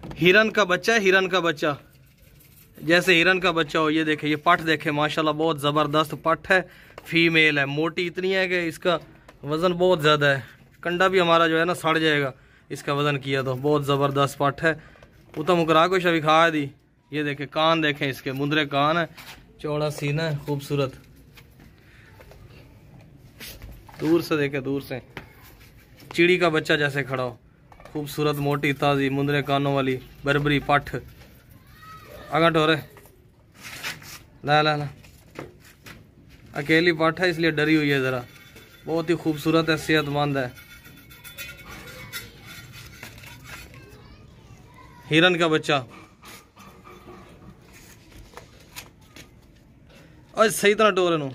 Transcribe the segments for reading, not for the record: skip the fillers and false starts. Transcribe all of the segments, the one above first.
हिरन का बच्चा है, हिरन का बच्चा, जैसे हिरन का बच्चा हो। ये देखे, ये पट देखे माशाल्लाह बहुत ज़बरदस्त पट है, फीमेल है, मोटी इतनी है कि इसका वज़न बहुत ज़्यादा है। कंडा भी हमारा जो है ना सड़ जाएगा इसका वज़न किया तो। बहुत ज़बरदस्त पट है। उतना मुकरा को शभी खा दी। ये देखे कान देखें इसके, मुंदरे कान है, चौड़ा सीना है, खूबसूरत। दूर से देखे, दूर से चिड़ी का बच्चा जैसे खड़ा हो, खूबसूरत मोटी ताज़ी मुंदरे कानों वाली बरबरी पट। आगा टोरे ला ला ला, अकेली पट है इसलिए डरी हुई है ज़रा। बहुत ही खूबसूरत है, सेहतमंद है। हिरन का बच्चा और सही तरह टोरे नु।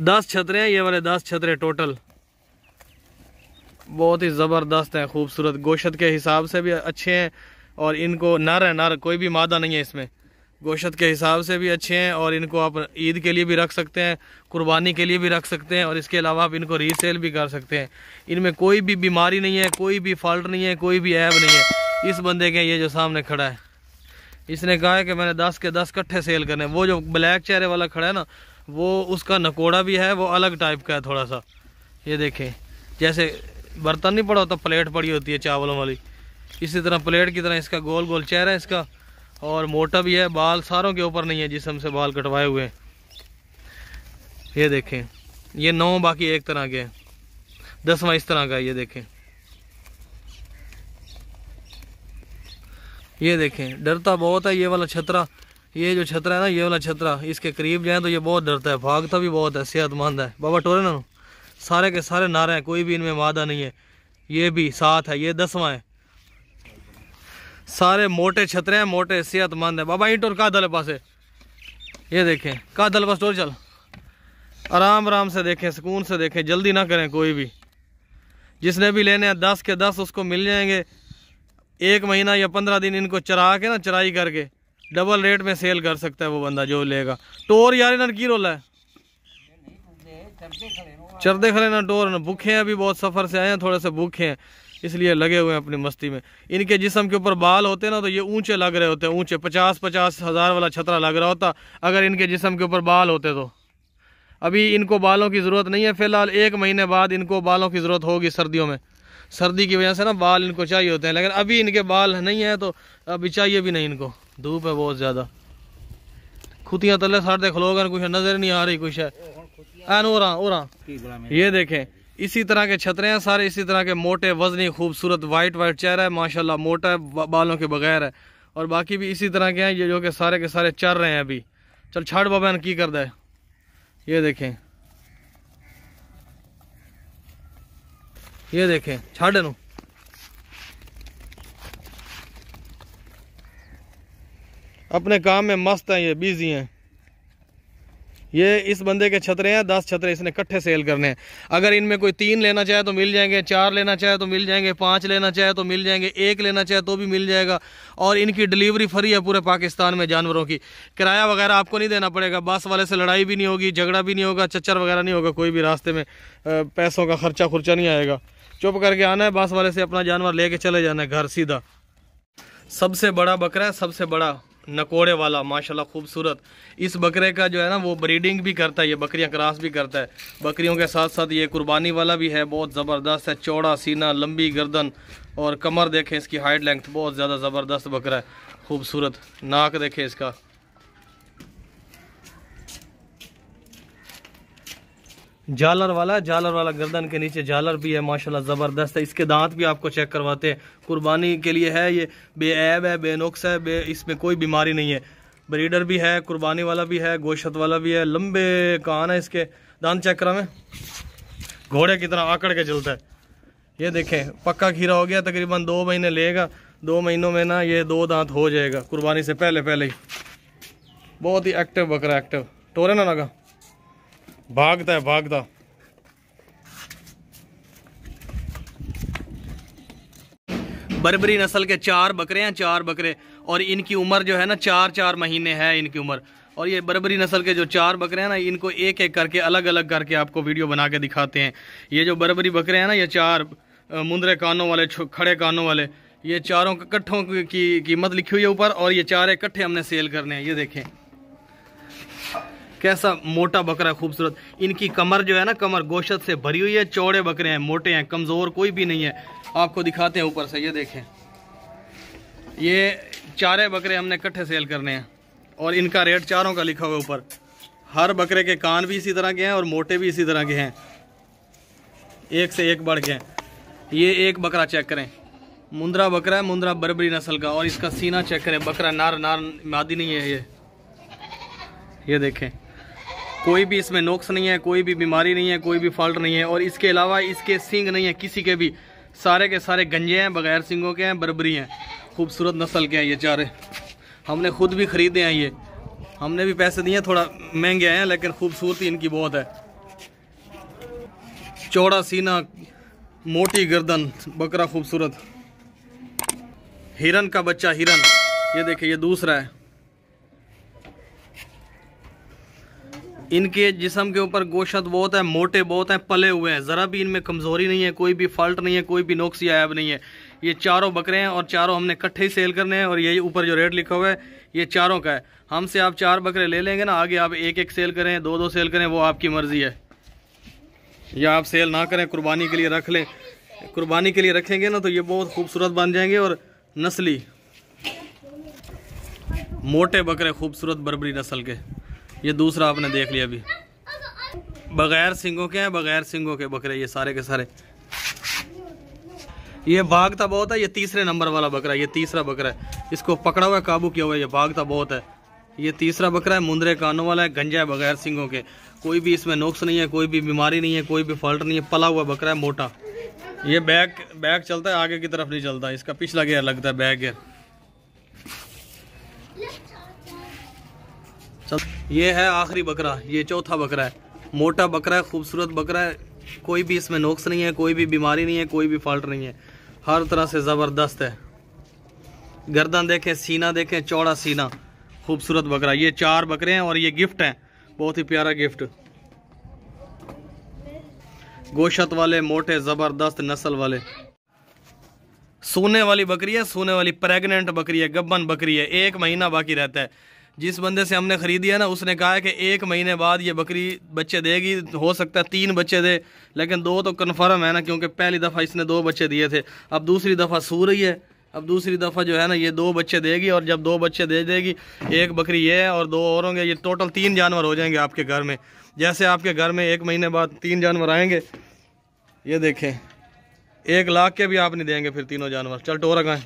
दस छतरे हैं ये वाले, 10 छतरे टोटल। बहुत ही ज़बरदस्त है, खूबसूरत, गोश्त के हिसाब से भी अच्छे हैं। और इनको नर है, नर, कोई भी मादा नहीं है इसमें। गोश्त के हिसाब से भी अच्छे हैं और इनको आप ईद के लिए भी रख सकते हैं, कुर्बानी के लिए भी रख सकते हैं और इसके अलावा आप इनको रीसेल भी कर सकते हैं। इनमें कोई भी बीमारी नहीं है, कोई भी फॉल्ट नहीं है, कोई भी ऐब नहीं है। इस बंदे के, ये जो सामने खड़ा है, इसने कहा है कि मैंने 10 के 10 कट्ठे सेल करने। वो जो ब्लैक चेहरे वाला खड़ा है ना, वो उसका नकोड़ा भी है, वो अलग टाइप का है थोड़ा सा। ये देखें, जैसे बर्तन नहीं पड़ा होता, प्लेट पड़ी होती है चावलों वाली, इसी तरह प्लेट की तरह इसका गोल गोल चेहरा है इसका। और मोटा भी है, बाल सारों के ऊपर नहीं है, जिस्म से बाल कटवाए हुए हैं। ये देखें, ये 9 बाकी एक तरह के हैं, 10वां इस तरह का है। ये देखें, ये देखें, डरता बहुत है ये वाला छतरा। ये जो छतरा है ना, ये वाला छतरा, इसके करीब जाए तो ये बहुत डरता है, भागता भी बहुत है, सेहतमंद है। बाबा टोरे ना, सारे के सारे नारे हैं, कोई भी इनमें मादा नहीं है। ये भी साथ है, ये 10वां है। सारे मोटे छतरे हैं, मोटे, सेहतमंद है। बाबा ईंट और का दल पास है। ये देखें, का दल पास टोर चल, आराम आराम से देखें, सुकून से देखें, जल्दी ना करें कोई भी। जिसने भी लेने हैं 10 के 10 उसको मिल जाएंगे। 1 महीना या 15 दिन इनको चरा के ना, चराई करके डबल रेट में सेल कर सकता है वो बंदा जो लेगा। टोर यार इन्हें की रोला है, चरदे खड़े ना टोर ना, भूखे हैं, अभी बहुत सफ़र से आए हैं, थोड़े से भूखे हैं इसलिए लगे हुए हैं अपनी मस्ती में। इनके जिस्म के ऊपर बाल होते हैं ना, तो ये ऊंचे लग रहे होते हैं, ऊंचे 50-50 हज़ार वाला छतरा लग रहा होता अगर इनके जिस्म के ऊपर बाल होते तो। अभी इनको बालों की ज़रूरत नहीं है फ़िलहाल, 1 महीने बाद इनको बालों की ज़रूरत होगी सर्दियों में। सर्दी की वजह से ना बाल इनको चाहिए होते हैं, लेकिन अभी इनके बाल नहीं है तो अभी चाहिए भी नहीं इनको। धूप है बहुत ज़्यादा, खुतियाँ तले साढ़े खलोगा, कुछ नज़र नहीं आ रही कुछ है। ये देखें, इसी तरह के छतरे हैं सारे, इसी तरह के मोटे, वजनी, खूबसूरत, वाइट वाइट चेहरा है माशाल्लाह, मोटा है, बालों के बगैर है। और बाकी भी इसी तरह के हैं, ये जो कि सारे के सारे चल रहे हैं अभी। चल छाड़ बाबा की कर दे। ये देखें, ये देखें, छाड़ नू, अपने काम में मस्त हैं, ये बिजी हैं। ये इस बंदे के छतरे हैं, 10 छतरे इसने इकट्ठे सेल करने हैं। अगर इनमें कोई 3 लेना चाहे तो मिल जाएंगे, 4 लेना चाहे तो मिल जाएंगे, 5 लेना चाहे तो मिल जाएंगे, 1 लेना चाहे तो भी मिल जाएगा। और इनकी डिलीवरी फ्री है पूरे पाकिस्तान में जानवरों की। किराया वगैरह आपको नहीं देना पड़ेगा, बस वाले से लड़ाई भी नहीं होगी, झगड़ा भी नहीं होगा, चच्चर वगैरह नहीं होगा, कोई भी रास्ते में पैसों का खर्चा खुर्चा नहीं आएगा। चुप करके आना है, बस वाले से अपना जानवर लेके चले जाना है घर सीधा। सबसे बड़ा बकरा है, सबसे बड़ा नकोड़े वाला माशाल्लाह खूबसूरत। इस बकरे का जो है ना वो ब्रीडिंग भी करता है, ये बकरियां क्रॉस भी करता है। बकरियों के साथ साथ ये कुर्बानी वाला भी है, बहुत ज़बरदस्त है, चौड़ा सीना, लंबी गर्दन और कमर देखें इसकी हाइट लेंथ, बहुत ज़्यादा ज़बरदस्त बकरा है, खूबसूरत। नाक देखें इसका, झालर वाला गर्दन के नीचे झालर भी है माशाल्लाह, ज़बरदस्त है। इसके दांत भी आपको चेक करवाते हैं, कुर्बानी के लिए है, ये बेऐब है, बेनुक्स है, इसमें कोई बीमारी नहीं है। ब्रीडर भी है, कुर्बानी वाला भी है, गोश्त वाला भी है, लंबे कान है इसके। दांत चेक करा में, घोड़े की तरह आकड़ के चलता है। ये देखें, पक्का खीरा हो गया, तकरीबन 2 महीने लेगा, 2 महीनों में ना ये 2 दांत हो जाएगा कुर्बानी से पहले ही। बहुत ही एक्टिव बकरा, एक्टिव। टोरे ना लगा, भागता है, भागता। बरबरी नस्ल के 4 बकरे हैं, 4 बकरे, और इनकी उम्र जो है ना 4-4 महीने है इनकी उम्र। और ये बर्बरी नस्ल के जो 4 बकरे हैं ना, इनको एक एक करके अलग अलग करके आपको वीडियो बना के दिखाते हैं। ये जो बर्बरी बकरे हैं ना, ये 4 मुंदरे कानों वाले, खड़े कानों वाले, ये चारों इकट्ठों की कीमत लिखी हुई है ऊपर, और ये 4 इकट्ठे हमने सेल करने हैं। ये देखें कैसा मोटा बकरा, खूबसूरत। इनकी कमर जो है ना, कमर गोश्त से भरी हुई है। चौड़े बकरे हैं, मोटे हैं, कमज़ोर कोई भी नहीं है। आपको दिखाते हैं ऊपर से। ये देखें, ये 4 बकरे हमने इकट्ठे सेल करने हैं, और इनका रेट चारों का लिखा हुआ है ऊपर। हर बकरे के कान भी इसी तरह के हैं और मोटे भी इसी तरह के हैं, एक से एक बढ़ के हैं। ये एक बकरा चेक करें, मुंद्रा बकरा है, मुंद्रा बर्बरी नस्ल का, और इसका सीना चेक करें। बकरा नार मादी नहीं है ये देखें, कोई भी इसमें नुक्स नहीं है, कोई भी बीमारी नहीं है, कोई भी फॉल्ट नहीं है। और इसके अलावा इसके सींग नहीं है किसी के भी, सारे के सारे गंजे हैं, बगैर सींगों के हैं, बर्बरी हैं, खूबसूरत नस्ल के हैं ये 4। हमने खुद भी ख़रीदे हैं, ये हमने भी पैसे दिए, थोड़ा महंगे आए हैं, लेकिन खूबसूरती इनकी बहुत है। चौड़ा सीना, मोटी गर्दन, बकरा खूबसूरत। हिरन का बच्चा, हिरन, ये देखिए, ये दूसरा है। इनके जिस्म के ऊपर गोश्त बहुत है, मोटे बहुत हैं, पले हुए हैं, ज़रा भी इनमें कमज़ोरी नहीं है, कोई भी फॉल्ट नहीं है, कोई भी नुक्स या ऐब नहीं है। ये 4 बकरे हैं और 4 हमने इकट्ठे ही सेल करने हैं, और यही ऊपर जो रेट लिखा हुआ है ये 4 का है। हमसे आप 4 बकरे ले लेंगे ना, आगे आप एक एक सेल करें, 2 सेल करें, वो आपकी मर्ज़ी है। या आप सेल ना करें, कुर्बानी के लिए रख लें। कुर्बानी के लिए रखेंगे ना तो ये बहुत खूबसूरत बन जाएंगे, और नस्ली मोटे बकरे, खूबसूरत बर्बरी नस्ल के। ये दूसरा आपने देख लिया अभी, बगैर सिंगों के हैं, बगैर सिंगों के बकरे ये सारे के सारे। ये भागता बहुत है, ये 3रे नंबर वाला बकरा, ये 3रा बकरा है, इसको पकड़ा हुआ है, काबू किया हुआ है, ये भागता बहुत है। ये 3रा बकरा है, मुंदरे कानों वाला है, गंजा है, बगैर सिंगों के, कोई भी इसमें नुक्स नहीं है, कोई भी बीमारी नहीं है, कोई भी फॉल्ट नहीं है, पला हुआ बकरा है, मोटा। ये बैक चलता है, आगे की तरफ नहीं चलता, इसका पिछला गियर लगता है, बैक गियर। ये है आखिरी बकरा, ये 4था बकरा है, मोटा बकरा है, खूबसूरत बकरा है, कोई भी इसमें नुक्स नहीं है, कोई भी बीमारी नहीं है, कोई भी फॉल्ट नहीं है, हर तरह से ज़बरदस्त है। गर्दन देखें, सीना देखें, चौड़ा सीना, खूबसूरत बकरा। ये 4 बकरे हैं और ये गिफ्ट हैं, बहुत ही प्यारा गिफ्ट। गोश्त वाले, मोटे, ज़बरदस्त नस्ल वाले। सोने वाली बकरी है, सोने वाली प्रेग्नेंट बकरी है, गब्बन बकरी है, 1 महीना बाकी रहता है। जिस बंदे से हमने ख़रीदी है ना, उसने कहा है कि 1 महीने बाद ये बकरी बच्चे देगी, हो सकता है 3 बच्चे दे, लेकिन 2 तो कन्फर्म है ना, क्योंकि पहली दफ़ा इसने 2 बच्चे दिए थे, अब दूसरी दफ़ा सू रही है, अब दूसरी दफ़ा जो है ना ये 2 बच्चे देगी, और जब 2 बच्चे दे देगी, 1 बकरी ये है और 2 और होंगे, ये टोटल 3 जानवर हो जाएंगे आपके घर में। जैसे आपके घर में 1 महीने बाद 3 जानवर आएंगे, ये देखें, 1 लाख के भी आप नहीं देंगे फिर तीनों जानवर। चल टोरा का,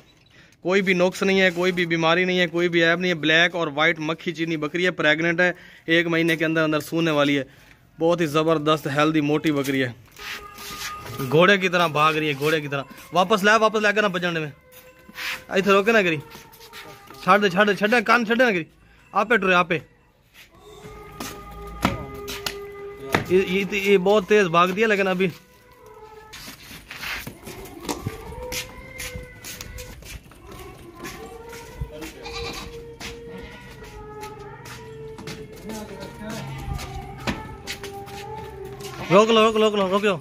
कोई भी नुक्स नहीं है, कोई भी बीमारी नहीं है, कोई भी ऐब नहीं है। ब्लैक और वाइट मक्खी चीनी बकरी है, प्रेग्नेंट है, 1 महीने के अंदर अंदर सूने वाली है, बहुत ही ज़बरदस्त हेल्दी मोटी बकरी है, घोड़े की तरह भाग रही है, घोड़े की तरह। वापस ला कर ना बजने में, इधर रोके ना करी, छड़ कान छड़े ना करी, आपे टुरे आपे। ये बहुत तेज भाग दिया, लेकिन अभी रोक लो।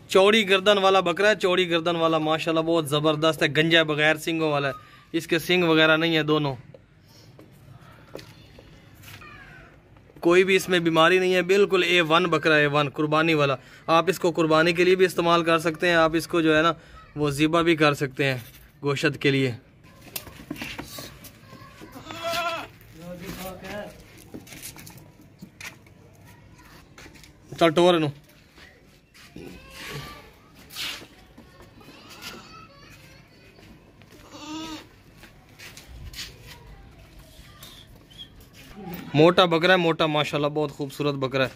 चौड़ी गर्दन वाला बकरा है, चौड़ी गर्दन वाला, माशाल्लाह बहुत ज़बरदस्त है, गंजा है, बगैर सिंगों वाला है, इसके सिंग वगैरह नहीं है दोनों, कोई भी इसमें बीमारी नहीं है, बिल्कुल A1 बकरा है, A1 कुर्बानी वाला। आप इसको कुर्बानी के लिए भी इस्तेमाल कर सकते हैं, आप इसको जो है ना वो ज़िबा भी कर सकते हैं गोश्त के लिए। चल टोर नु मोटा बकरा है, मोटा माशाल्लाह बहुत खूबसूरत बकरा है।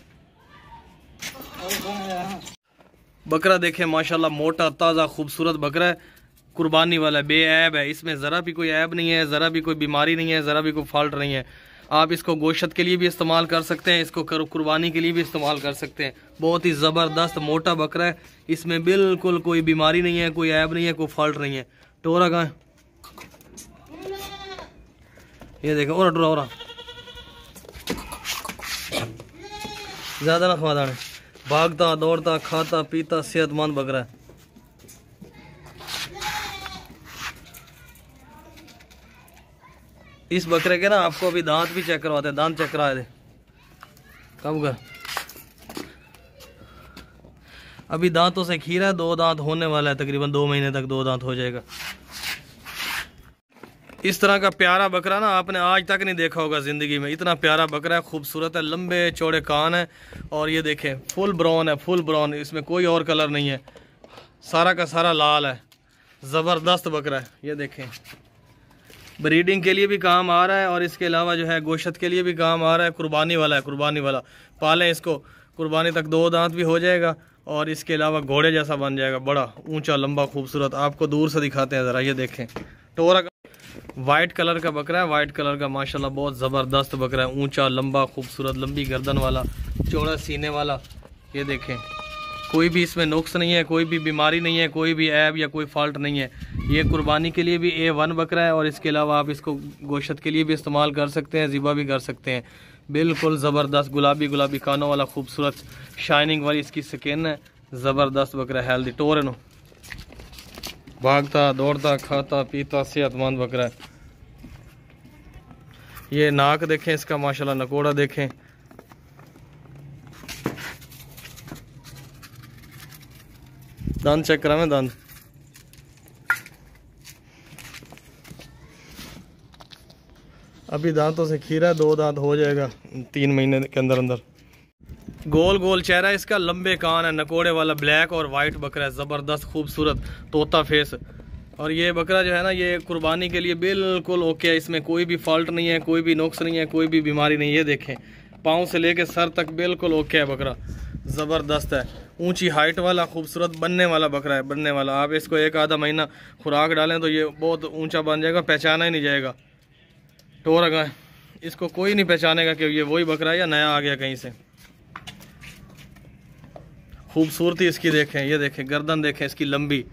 बकरा देखें माशाल्लाह, मोटा ताज़ा खूबसूरत बकरा है, कुर्बानी वाला, बेऐब है, इसमें ज़रा भी कोई ऐब नहीं है, ज़रा भी कोई बीमारी नहीं है, ज़रा भी कोई फॉल्ट नहीं है। आप इसको गोश्त के लिए भी इस्तेमाल कर सकते हैं, इसको कुर्बानी के लिए भी इस्तेमाल कर सकते हैं। बहुत ही ज़बरदस्त मोटा बकरा है, इसमें बिल्कुल कोई बीमारी नहीं है, कोई ऐब नहीं है, कोई फॉल्ट नहीं है। टोरा कहाँ है? ये देखो और टोरा और ज़्यादा ना खवा दाने, भागता दौड़ता खाता पीता सेहतमंद बकरा है। इस बकरे के ना आपको अभी दांत भी चेक करवाते हैं, दांत चेक करा दे कब कर। अभी दांतों से खीरा है, 2 दांत होने वाला है, तकरीबन 2 महीने तक 2 दांत हो जाएगा। इस तरह का प्यारा बकरा ना आपने आज तक नहीं देखा होगा ज़िंदगी में। इतना प्यारा बकरा है, खूबसूरत है, लंबे चौड़े कान है और ये देखें फुल ब्राउन है, फुल ब्राउन, इसमें कोई और कलर नहीं है, सारा का सारा लाल है। ज़बरदस्त बकरा है, ये देखें ब्रीडिंग के लिए भी काम आ रहा है और इसके अलावा जो है गोश्त के लिए भी काम आ रहा है। कुर्बानी वाला है, कुर्बानी वाला। पालें इसको, कुर्बानी तक 2 दांत भी हो जाएगा और इसके अलावा घोड़े जैसा बन जाएगा, बड़ा ऊंचा लंबा खूबसूरत। आपको दूर से दिखाते हैं ज़रा, ये देखें टोरा का वाइट कलर का बकरा है, वाइट कलर का माशाल्लाह बहुत ज़बरदस्त बकरा है, ऊंचा लंबा खूबसूरत, लंबी गर्दन वाला, चौड़ा सीने वाला। ये देखें कोई भी इसमें नुक्स नहीं है, कोई भी बीमारी नहीं है, कोई भी ऐब या कोई फॉल्ट नहीं है। ये कुर्बानी के लिए भी A1 बकरा है और इसके अलावा आप इसको गोश्त के लिए भी इस्तेमाल कर सकते हैं, ज़िबा भी कर सकते हैं। बिल्कुल ज़बरदस्त गुलाबी गुलाबी कानों वाला खूबसूरत शाइनिंग वाली इसकी स्किन है, ज़बरदस्त बकरा है, हेल्दी टोर है नो, भागता दौड़ता खाता पीता सेहतमंद बकरा है। ये नाक देखें इसका माशाल्लाह, नकोड़ा देखें, दांत चेक करा मैं, दांत अभी दांतों से खीरा, 2 दांत हो जाएगा 3 महीने के अंदर अंदर। गोल गोल चेहरा इसका, लंबे कान है, नकोड़े वाला ब्लैक और वाइट बकरा है, ज़बरदस्त खूबसूरत तोता फेस। और ये बकरा जो है ना ये कुर्बानी के लिए बिल्कुल ओके है, इसमें कोई भी फॉल्ट नहीं है, कोई भी नुक्स नहीं है, कोई भी बीमारी नहीं है। ये देखें पाँव से लेके सर तक बिल्कुल ओके है बकरा, ज़बरदस्त है, ऊंची हाइट वाला खूबसूरत बनने वाला बकरा है, बनने वाला। आप इसको 1 आधा महीना खुराक डालें तो ये बहुत ऊंचा बन जाएगा, पहचाना ही नहीं जाएगा। टोरा का इसको कोई नहीं पहचानेगा कि ये वही बकरा है या नया आ गया कहीं से। खूबसूरती इसकी देखें, ये देखें गर्दन देखें इसकी लंबी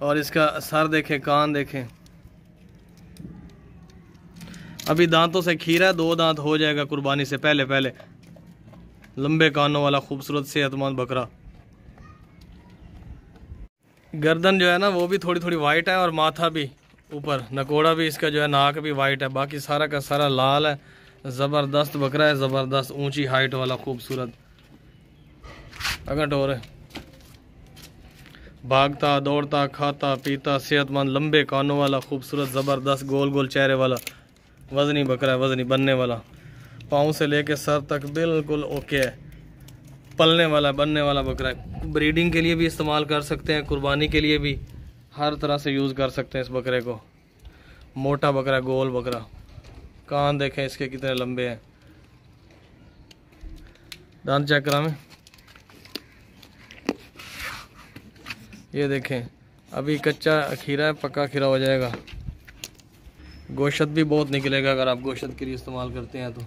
और इसका सर देखें, कान देखें। अभी दांतों से खीरा, 2 दांत हो जाएगा कुर्बानी से पहले पहले। लंबे कानों वाला खूबसूरत सेहतमंद बकरा। गर्दन जो है ना वो भी थोड़ी थोड़ी वाइट है और माथा भी ऊपर, नकोड़ा भी इसका जो है, नाक भी वाइट है, बाकी सारा का सारा लाल है। ज़बरदस्त बकरा है, ज़बरदस्त ऊंची हाइट वाला खूबसूरत अगर टोर है, भागता दौड़ता खाता पीता सेहतमंद, लंबे कानों वाला खूबसूरत ज़बरदस्त गोल गोल चेहरे वाला वज़नी बकरा है, वज़नी बनने वाला। पाँव से लेके सर तक बिल्कुल ओके है, पलने वाला बनने वाला बकरा है। ब्रीडिंग के लिए भी इस्तेमाल कर सकते हैं, कुर्बानी के लिए भी, हर तरह से यूज़ कर सकते हैं इस बकरे को। मोटा बकरा, गोल बकरा, कान देखें इसके कितने लंबे हैं। दांत चेक करा में, ये देखें अभी कच्चा खीरा है, पक्का खीरा हो जाएगा। गोश्त भी बहुत निकलेगा अगर आप गोश्त के लिए इस्तेमाल करते हैं तो।